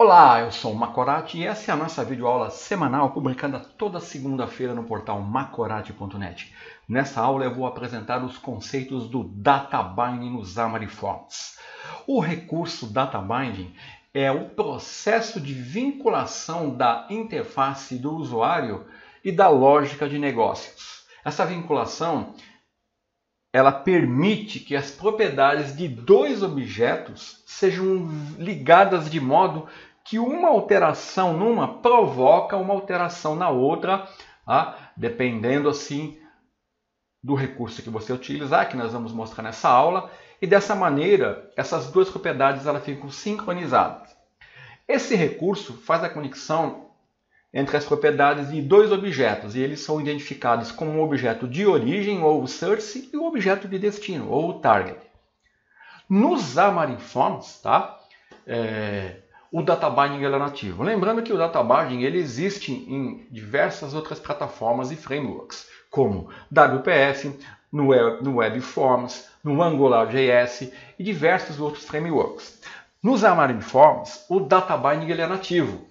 Olá, eu sou o Macorati e essa é a nossa videoaula semanal publicada toda segunda-feira no portal macorati.net. Nessa aula eu vou apresentar os conceitos do Data Binding no Xamarin Forms. O recurso Data Binding é o processo de vinculação da interface do usuário e da lógica de negócios. Essa vinculação ela permite que as propriedades de dois objetos sejam ligadas de modo que uma alteração numa provoca uma alteração na outra, dependendo assim do recurso que você utilizar, que nós vamos mostrar nessa aula, e dessa maneira essas duas propriedades elas ficam sincronizadas. Esse recurso faz a conexão entre as propriedades de dois objetos, e eles são identificados como um objeto de origem, ou o source, e o objeto de destino, ou o target. No Xamarin Forms, o Data Binding é nativo. Lembrando que o Data Binding ele existe em diversas outras plataformas e frameworks, como WPF, no Web Forms, no AngularJS e diversos outros frameworks. No Xamarin Forms, o Data Binding ele é nativo.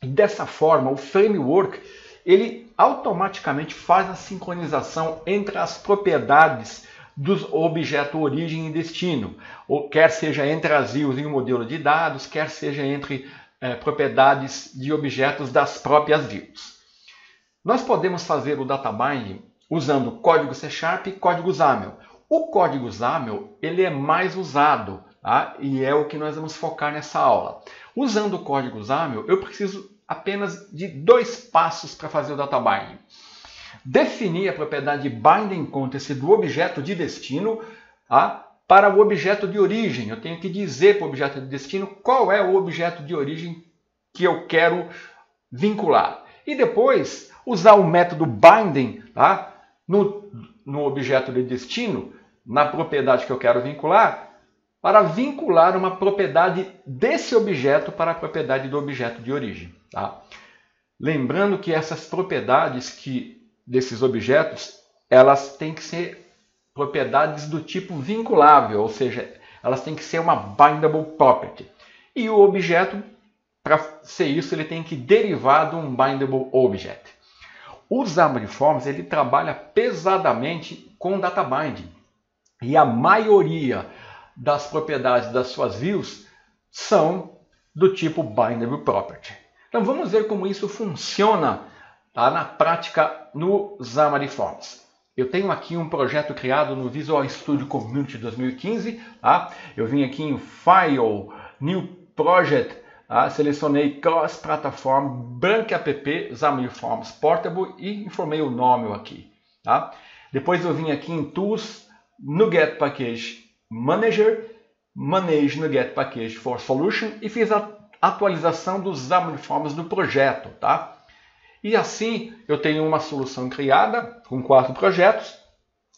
E dessa forma, o framework ele automaticamente faz a sincronização entre as propriedades dos objetos origem e destino, ou quer seja entre as views em um modelo de dados, quer seja entre propriedades de objetos das próprias views. Nós podemos fazer o data binding usando código C# e código XAML. O código XAML ele é mais usado, e é o que nós vamos focar nessa aula. Usando o código XAML, eu preciso apenas de dois passos para fazer o data binding. Definir a propriedade binding context do objeto de destino para o objeto de origem. Eu tenho que dizer para o objeto de destino qual é o objeto de origem que eu quero vincular. E depois usar o método binding no objeto de destino, na propriedade que eu quero vincular, para vincular uma propriedade desse objeto para a propriedade do objeto de origem. Lembrando que essas propriedades desses objetos, elas têm que ser propriedades do tipo vinculável, ou seja, elas têm que ser uma bindable property. E o objeto, para ser isso, ele tem que derivar de um bindable object. O Xamarin Forms ele trabalha pesadamente com data binding. E a maioria das propriedades das suas views são do tipo bindable property. Então vamos ver como isso funciona na prática no Xamarin Forms. Eu tenho aqui um projeto criado no Visual Studio Community 2015. Eu vim aqui em File, New Project, selecionei Cross Platform, Branch App, Xamarin Forms Portable e informei o nome aqui. Depois eu vim aqui em Tools, NuGet Package Manager, Manage NuGet Package for Solution e fiz a atualização dos Xamarin Forms do projeto. E assim eu tenho uma solução criada com 4 projetos.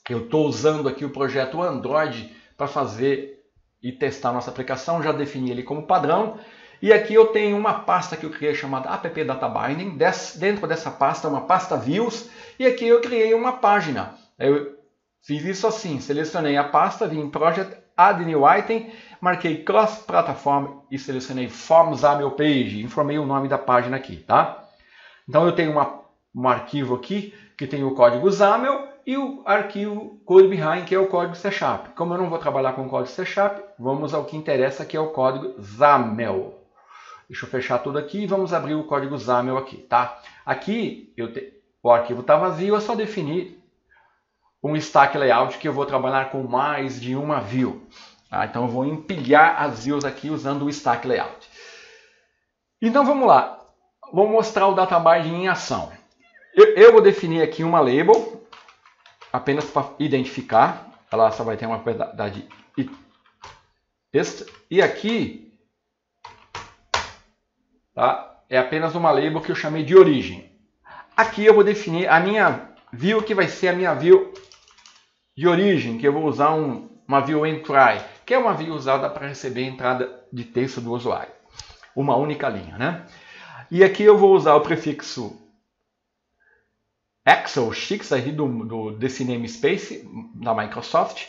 Eu estou usando aqui o projeto Android para fazer e testar nossa aplicação. Já defini ele como padrão. E aqui eu tenho uma pasta que eu criei chamada App Data Binding. Dentro dessa pasta, uma pasta Views. E aqui eu criei uma página. Eu fiz isso assim, selecionei a pasta, vim em Project, Add New Item, marquei Cross Platform e selecionei Forms XAML Page. Informei o nome da página aqui, Então eu tenho um arquivo aqui que tem o código XAML e o arquivo Code Behind, que é o código C#. Como eu não vou trabalhar com o código C#, vamos ao que interessa, que é o código XAML. Deixa eu fechar tudo aqui e vamos abrir o código XAML aqui, Aqui o arquivo está vazio, é só definir um stack layout que eu vou trabalhar com mais de uma view. Então eu vou empilhar as views aqui usando o stack layout. Então vamos lá. Vou mostrar o data binding em ação. Eu vou definir aqui uma label, apenas para identificar. Ela só vai ter uma propriedade text. E aqui é apenas uma label que eu chamei de origem. Aqui eu vou definir a minha view, que vai ser a minha view de origem, que eu vou usar uma view entry, que é uma view usada para receber a entrada de texto do usuário. Uma única linha, E aqui eu vou usar o prefixo X ou X desse namespace da Microsoft,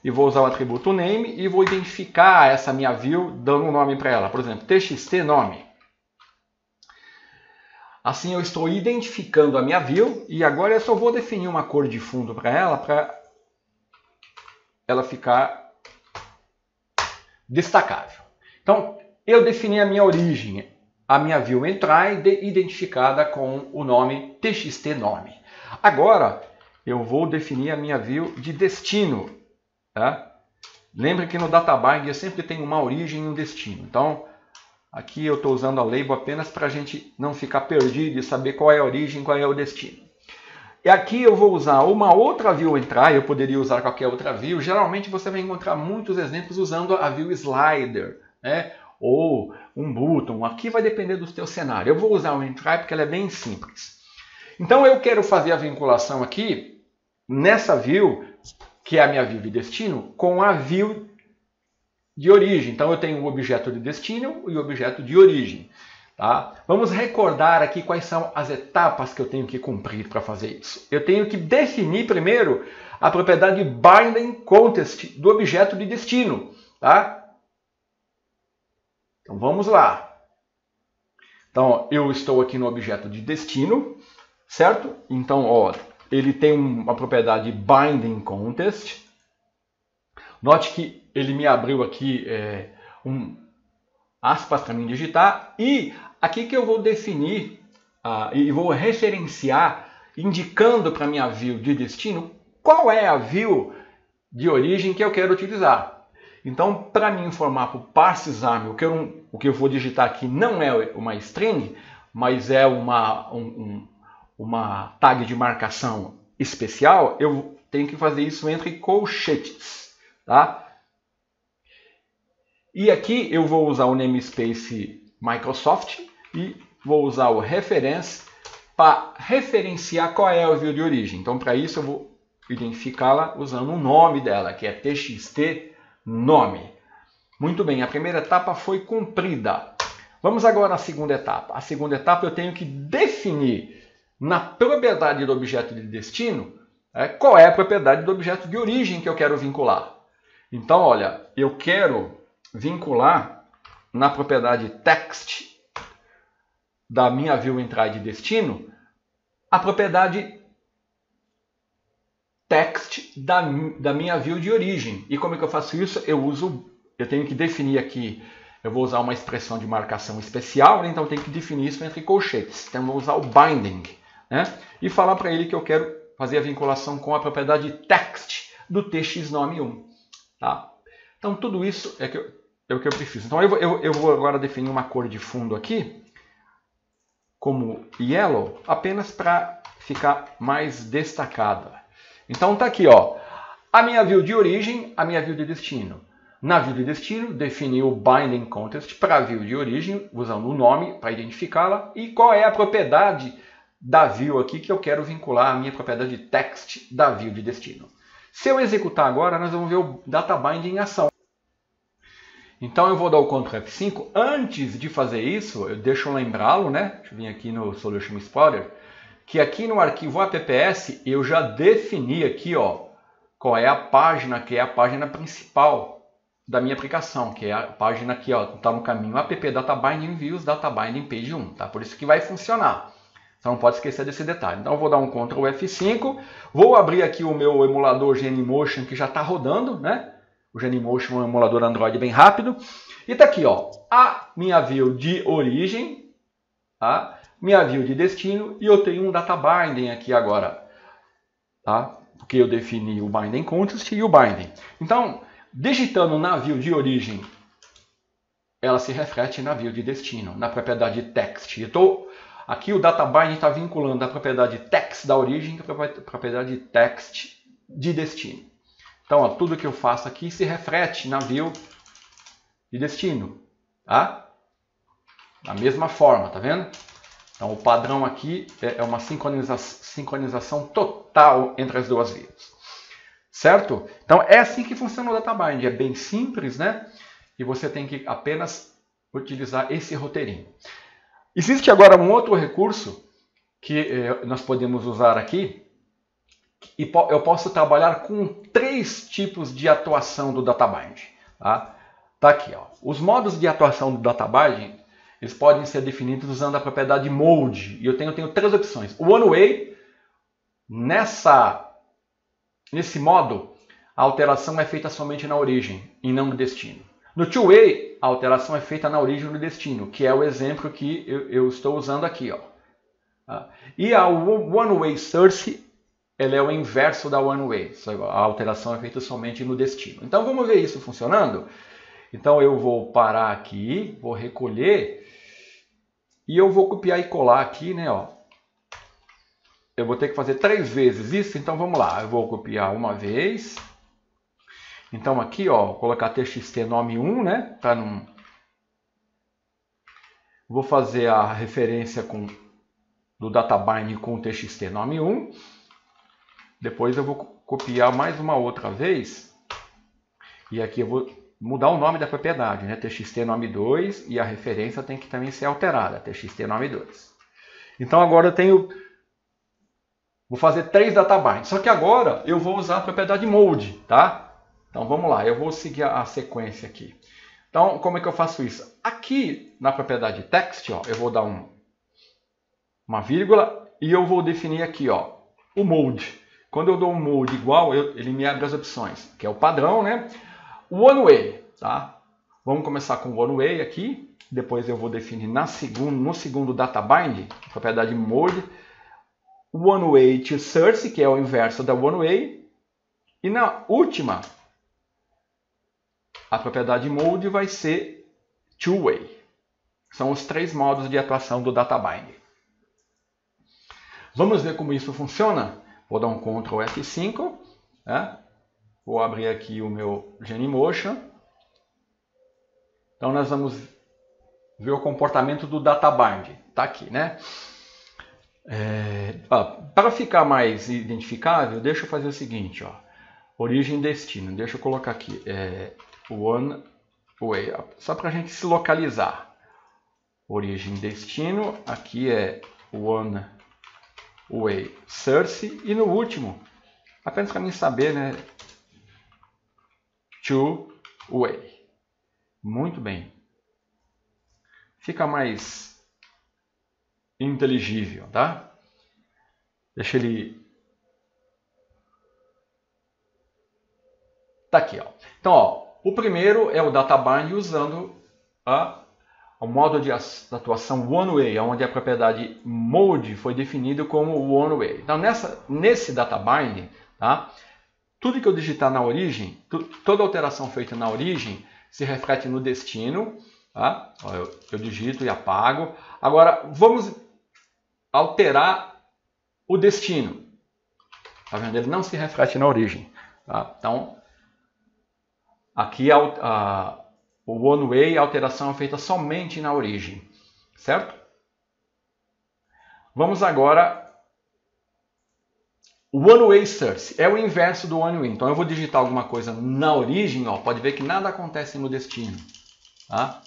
e vou usar o atributo name e vou identificar essa minha view dando um nome para ela. Por exemplo, txt nome. Assim eu estou identificando a minha view e agora eu só vou definir uma cor de fundo para ela ficar destacável. Então, eu defini a minha origem, a minha view entrar identificada com o nome txt nome. Agora, eu vou definir a minha view de destino. Tá? Lembre que no DataBinding eu sempre tenho uma origem e um destino. Então, aqui eu estou usando a label apenas para a gente não ficar perdido e saber qual é a origem e qual é o destino. E aqui eu vou usar uma outra view entrar, eu poderia usar qualquer outra view. Geralmente você vai encontrar muitos exemplos usando a view slider, né? Ou um button. Aqui vai depender do seu cenário. Eu vou usar o entry porque ela é bem simples. Então eu quero fazer a vinculação aqui nessa view, que é a minha view de destino, com a view de origem. Então eu tenho o objeto de destino e o objeto de origem. Tá? Vamos recordar aqui quais são as etapas que eu tenho que cumprir para fazer isso. Eu tenho que definir primeiro a propriedade binding context do objeto de destino. Tá? Então vamos lá. Então eu estou aqui no objeto de destino, certo? Então ó, ele tem uma propriedade binding context. Note que ele me abriu aqui aspas para mim digitar. E aqui que eu vou definir e vou referenciar, indicando para a minha view de destino, qual é a view de origem que eu quero utilizar. Então, para me informar para o parse_exam, o que eu vou digitar aqui não é uma string, mas é uma tag de marcação especial, eu tenho que fazer isso entre colchetes. Tá? E aqui eu vou usar o namespace Microsoft e vou usar o reference para referenciar qual é a view de origem. Então, para isso, eu vou identificá-la usando o nome dela, que é txt nome. Muito bem, a primeira etapa foi cumprida. Vamos agora à segunda etapa. A segunda etapa eu tenho que definir na propriedade do objeto de destino qual é a propriedade do objeto de origem que eu quero vincular. Então, olha, eu quero vincular na propriedade text da minha view entrar de destino a propriedade text da minha view de origem. E como é que eu faço isso? Eu tenho que definir aqui, eu vou usar uma expressão de marcação especial, né? Então eu tenho que definir isso entre colchetes. Então eu vou usar o binding, né? E falar para ele que eu quero fazer a vinculação com a propriedade text do txnome1. Tá? Então tudo isso é o que eu preciso. Então eu vou agora definir uma cor de fundo aqui, como yellow, apenas para ficar mais destacada. Então tá aqui, ó, a minha view de origem, a minha view de destino. Na view de destino, defini o binding context para a view de origem, usando o nome para identificá-la, e qual é a propriedade da view aqui que eu quero vincular a minha propriedade text da view de destino. Se eu executar agora, nós vamos ver o DataBinding em ação. Então eu vou dar o Ctrl F5. Antes de fazer isso, deixa eu lembrá-lo, né? Deixa eu vir aqui no Solution Explorer, que aqui no arquivo apps eu já defini aqui, ó, qual é a página, que é a página principal da minha aplicação, que é a página aqui, ó, está no caminho app DataBinding Views DataBinding Page 1, tá? Por isso que vai funcionar. Então não pode esquecer desse detalhe. Então eu vou dar um Ctrl F5, vou abrir aqui o meu emulador Genymotion que já está rodando, né? O Genymotion é um emulador Android bem rápido. E está aqui, ó, a minha view de origem, tá? Minha view de destino, e eu tenho um DataBinding aqui agora, tá? Porque eu defini o binding context e o binding. Então, digitando na view de origem, ela se reflete na view de destino, na propriedade text. Então, aqui o DataBinding está vinculando a propriedade text da origem com a propriedade text de destino. Então, ó, tudo que eu faço aqui se reflete na view de destino, tá? Da mesma forma, tá vendo? Então, o padrão aqui é uma sincronização total entre as duas views. Certo? Então, é assim que funciona o DataBinding. É bem simples, né? E você tem que apenas utilizar esse roteirinho. Existe agora um outro recurso que nós podemos usar aqui, e eu posso trabalhar com 3 tipos de atuação do DataBind. Tá aqui, ó. Os modos de atuação do DataBind, eles podem ser definidos usando a propriedade mode. E eu tenho 3 opções. O one way, nesse modo, a alteração é feita somente na origem e não no destino. No two way, a alteração é feita na origem e no destino, que é o exemplo que eu estou usando aqui, ó. E a one way source, ela é o inverso da one way. A alteração é feita somente no destino. Então vamos ver isso funcionando? Então eu vou parar aqui, vou recolher e eu vou copiar e colar aqui, né, ó. Eu vou ter que fazer 3 vezes isso, então vamos lá. Eu vou copiar uma vez. Então aqui, ó, vou colocar txt nome 1, né, para não... Vou fazer a referência do DataBind com o txt nome 1. Depois eu vou copiar mais uma outra vez. E aqui eu vou mudar o nome da propriedade, né, txt nome 2, e a referência tem que também ser alterada, txt nome 2. Então agora eu tenho... Vou fazer 3 DataBinds, só que agora eu vou usar a propriedade mode, tá? Então vamos lá, eu vou seguir a sequência aqui. Então, como é que eu faço isso? Aqui na propriedade text, ó, eu vou dar uma vírgula e eu vou definir aqui, ó, o mode. Quando eu dou um mode igual, ele me abre as opções, que é o padrão, né? O one way, tá? Vamos começar com o one way aqui. Depois eu vou definir no segundo DataBind, propriedade mode, one way to source, que é o inverso da one way. E na última, a propriedade mode vai ser two way. São os 3 modos de atuação do DataBind. Vamos ver como isso funciona? Vou dar um Ctrl F5. Né? Vou abrir aqui o meu Genymotion. Então nós vamos ver o comportamento do DataBind. Está aqui, né? Para ficar mais identificável, deixa eu fazer o seguinte, ó. Origem e destino. Deixa eu colocar aqui. One way. Só para a gente se localizar. Origem e destino. Aqui é one way source. E no último, apenas para mim saber, né? Two way. Muito bem. Fica mais inteligível, tá? Deixa ele... Tá aqui, ó. Então, ó, o primeiro é o DataBind usando o modo de atuação one way, onde a propriedade mode foi definida como one way. Então, nesse DataBind, tá? Tudo que eu digitar na origem, toda alteração feita na origem se reflete no destino. Tá? Eu digito e apago. Agora, vamos alterar o destino. Tá vendo? Ele não se reflete na origem. Tá? Então, aqui o one way, a alteração é feita somente na origem. Certo? Vamos agora... O one way source é o inverso do one way. Então, eu vou digitar alguma coisa na origem. Ó, pode ver que nada acontece no destino. Tá?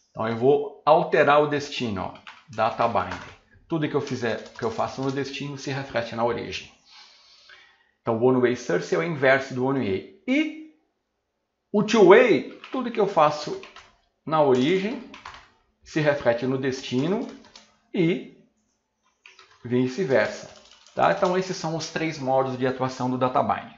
Então eu vou alterar o destino, ó, DataBind. Tudo que eu faço no destino se reflete na origem. Então o one way source é o inverso do one way. E o two way, tudo que eu faço na origem se reflete no destino e vice-versa. Tá? Então esses são os 3 modos de atuação do DataBind.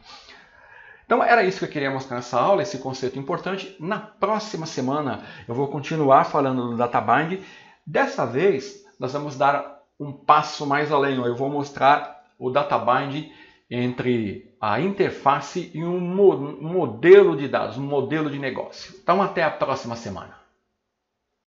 Então era isso que eu queria mostrar nessa aula, esse conceito importante. Na próxima semana eu vou continuar falando do DataBind. Dessa vez nós vamos dar um passo mais além. Eu vou mostrar o DataBind entre a interface e um modelo de dados, um modelo de negócio. Então até a próxima semana.